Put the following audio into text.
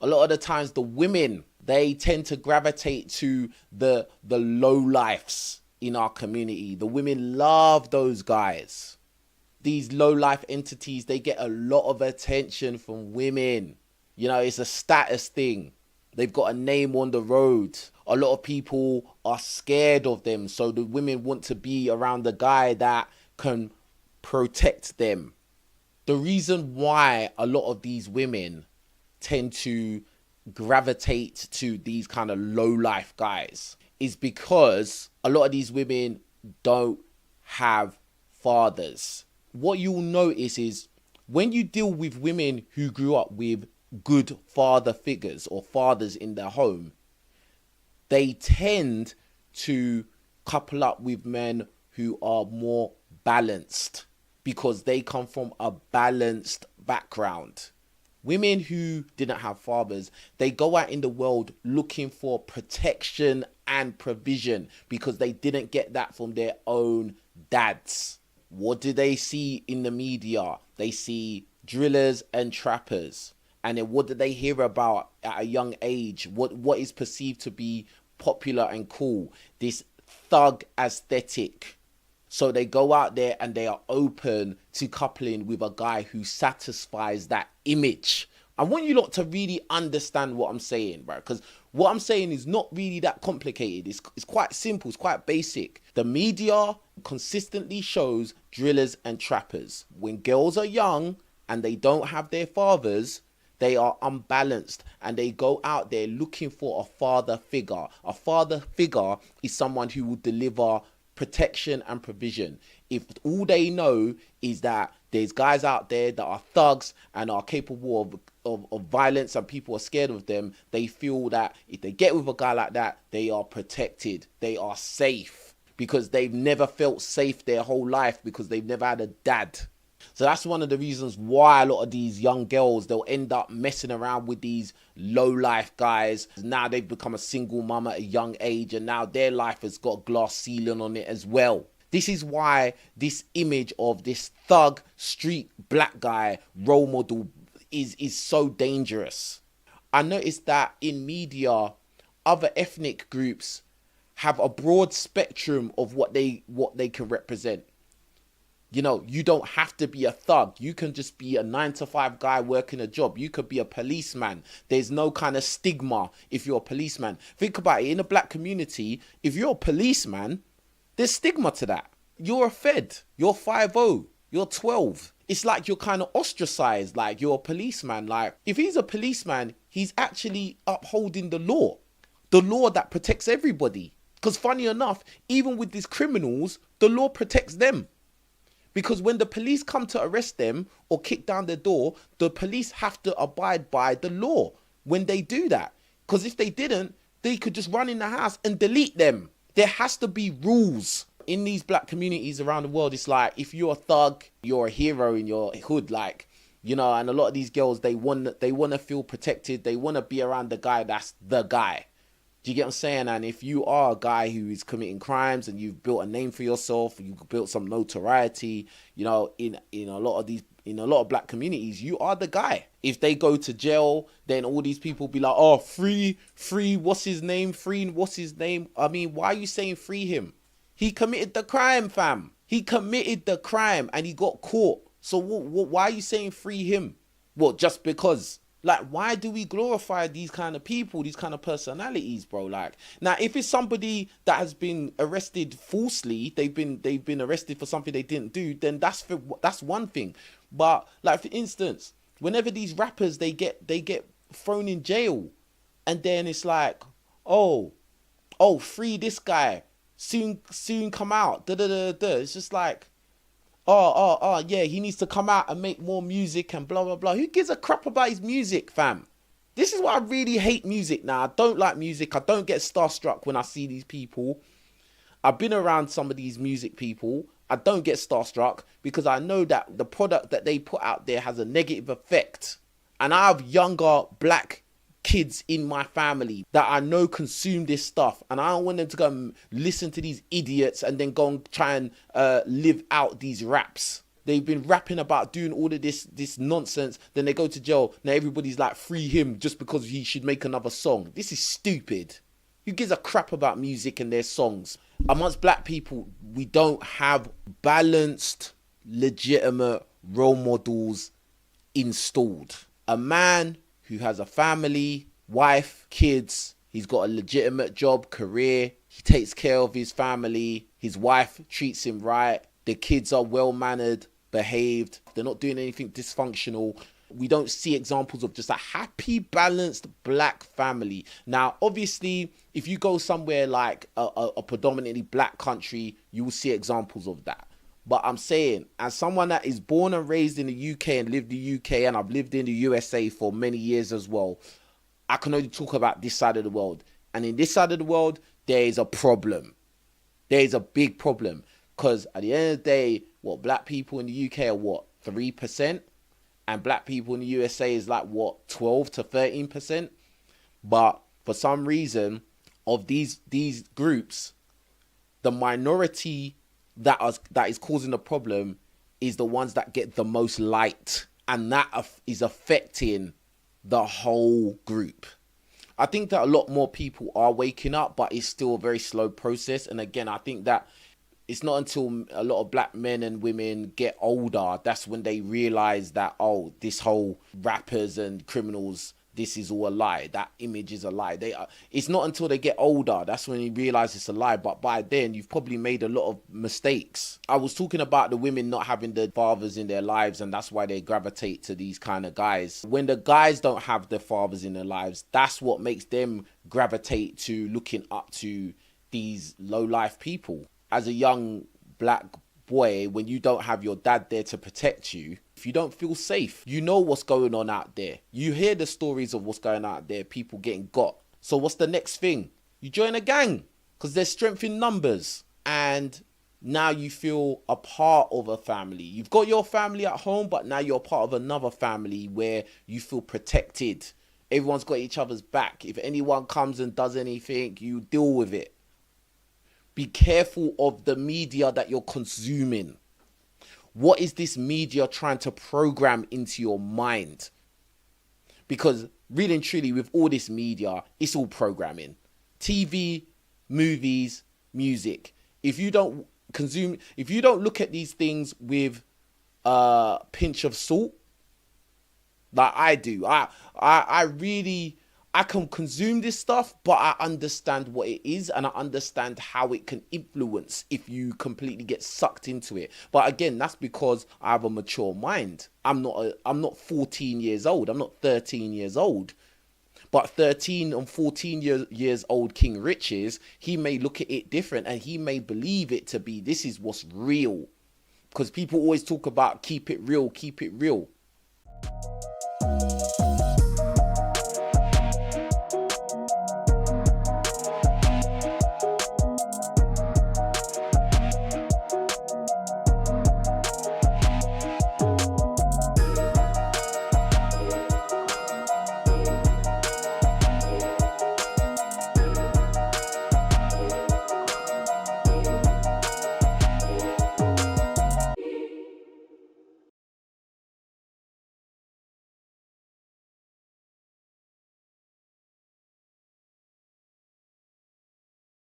A lot of the times the women, they tend to gravitate to the lowlifes in our community. The women love those guys. These low life entities, they get a lot of attention from women. You know, it's a status thing. They've got a name on the road. A lot of people are scared of them. So the women want to be around the guy that can protect them. The reason why a lot of these women tend to gravitate to these kind of low life guys is because a lot of these women don't have fathers. What you'll notice is when you deal with women who grew up with good father figures or fathers in their home, they tend to couple up with men who are more balanced because they come from a balanced background. Women who didn't have fathers, they go out in the world looking for protection and provision because they didn't get that from their own dads. What do they see in the media? They see drillers and trappers. And then what do they hear about at a young age? What is perceived to be popular and cool? This thug aesthetic. So they go out there and they are open to coupling with a guy who satisfies that image. I want you lot to really understand what I'm saying, bro. Because what I'm saying is not really that complicated. It's quite simple. It's quite basic. The media consistently shows drillers and trappers. When girls are young and they don't have their fathers, they are unbalanced and they go out there looking for a father figure. A father figure is someone who will deliver protection and provision. If all they know is that there's guys out there that are thugs and are capable of violence and people are scared of them, they feel that if they get with a guy like that, they are protected, they are safe, because they've never felt safe their whole life because they've never had a dad. So that's one of the reasons why a lot of these young girls, they'll end up messing around with these low life guys. Now they've become a single mum at a young age and now their life has got a glass ceiling on it as well. This is why this image of this thug street black guy role model is so dangerous. I noticed that in media, other ethnic groups have a broad spectrum of what they can represent. You know, you don't have to be a thug. You can just be a 9-to-5 guy working a job. You could be a policeman. There's no kind of stigma if you're a policeman. Think about it. In the black community, if you're a policeman, there's stigma to that. You're a fed. You're 5-0. You're 12. It's like you're kind of ostracized, like you're a policeman. Like, if he's a policeman, he's actually upholding the law that protects everybody. Because funny enough, even with these criminals, the law protects them. Because when the police come to arrest them or kick down their door, the police have to abide by the law when they do that. Because if they didn't, they could just run in the house and delete them. There has to be rules. In these black communities around the world, it's like, if you're a thug, you're a hero in your hood, like, you know, and a lot of these girls, they want to feel protected. They want to be around the guy that's the guy. Do you get what I'm saying? And if you are a guy who is committing crimes and you've built a name for yourself, you've built some notoriety, you know, in a lot of black communities, you are the guy. If they go to jail, then all these people be like, oh, free, what's his name? I mean, why are you saying free him? He committed the crime, fam. He committed the crime and he got caught. So why are you saying free him? Well, just because. Like, why do we glorify these kind of people, these kind of personalities, bro? Like, now, if it's somebody that has been arrested falsely, they've been arrested for something they didn't do, then that's one thing. But like, for instance, whenever these rappers they get thrown in jail, and then it's like, oh, free this guy, soon come out. It's just like, yeah, he needs to come out and make more music and blah, blah, blah. Who gives a crap about his music, fam? This is why I really hate music now. I don't like music. I don't get starstruck when I see these people. I've been around some of these music people. I don't get starstruck because I know that the product that they put out there has a negative effect. And I have younger black kids in my family that I know consume this stuff, and I don't want them to go and listen to these idiots and then go and try and live out these raps. They've been rapping about doing all of this nonsense. Then they go to jail. Now everybody's like, free him just because he should make another song. This is stupid. Who gives a crap about music and their songs? Amongst black people, we don't have balanced, legitimate role models installed. A man who has a family, wife, kids, he's got a legitimate job, career, he takes care of his family, his wife treats him right, the kids are well-mannered, behaved, they're not doing anything dysfunctional. We don't see examples of just a happy, balanced black family. Now, obviously, if you go somewhere like a predominantly black country, you will see examples of that. But I'm saying, as someone that is born and raised in the UK and lived in the UK, and I've lived in the USA for many years as well, I can only talk about this side of the world. And in this side of the world, there is a problem. There is a big problem. Because at the end of the day, what, black people in the UK are what, 3%? And black people in the USA is like what, 12 to 13%? But for some reason, of these groups, the minority that is causing the problem is the ones that get the most light, and that is affecting the whole group. I think that a lot more people are waking up, but it's still a very slow process. And again, I think that it's not until a lot of black men and women get older, that's when they realize that, oh, this whole rappers and criminals, this is all a lie. That image is a lie. It's not until they get older, that's when you realize it's a lie. But by then, you've probably made a lot of mistakes. I was talking about the women not having the fathers in their lives, and that's why they gravitate to these kind of guys. When the guys don't have their fathers in their lives, that's what makes them gravitate to looking up to these low-life people. As a young black boy, when you don't have your dad there to protect you, if you don't feel safe, you know what's going on out there. You hear the stories of what's going on out there, people getting got. So what's the next thing? You join a gang because there's strength in numbers. And now you feel a part of a family. You've got your family at home, but now you're part of another family where you feel protected. Everyone's got each other's back. If anyone comes and does anything, you deal with it. Be careful of the media that you're consuming. What is this media trying to program into your mind? Because really and truly, with all this media, it's all programming. TV, movies, music. If you don't look at these things with a pinch of salt, like I do, I can consume this stuff, but I understand what it is, and I understand how it can influence if you completely get sucked into it. But again, that's because I have a mature mind. I'm not 14 years old. I'm not 13 years old. But 13 and 14 years old King Richez, he may look at it different, and he may believe it to be, this is what's real. Because people always talk about keep it real, keep it real.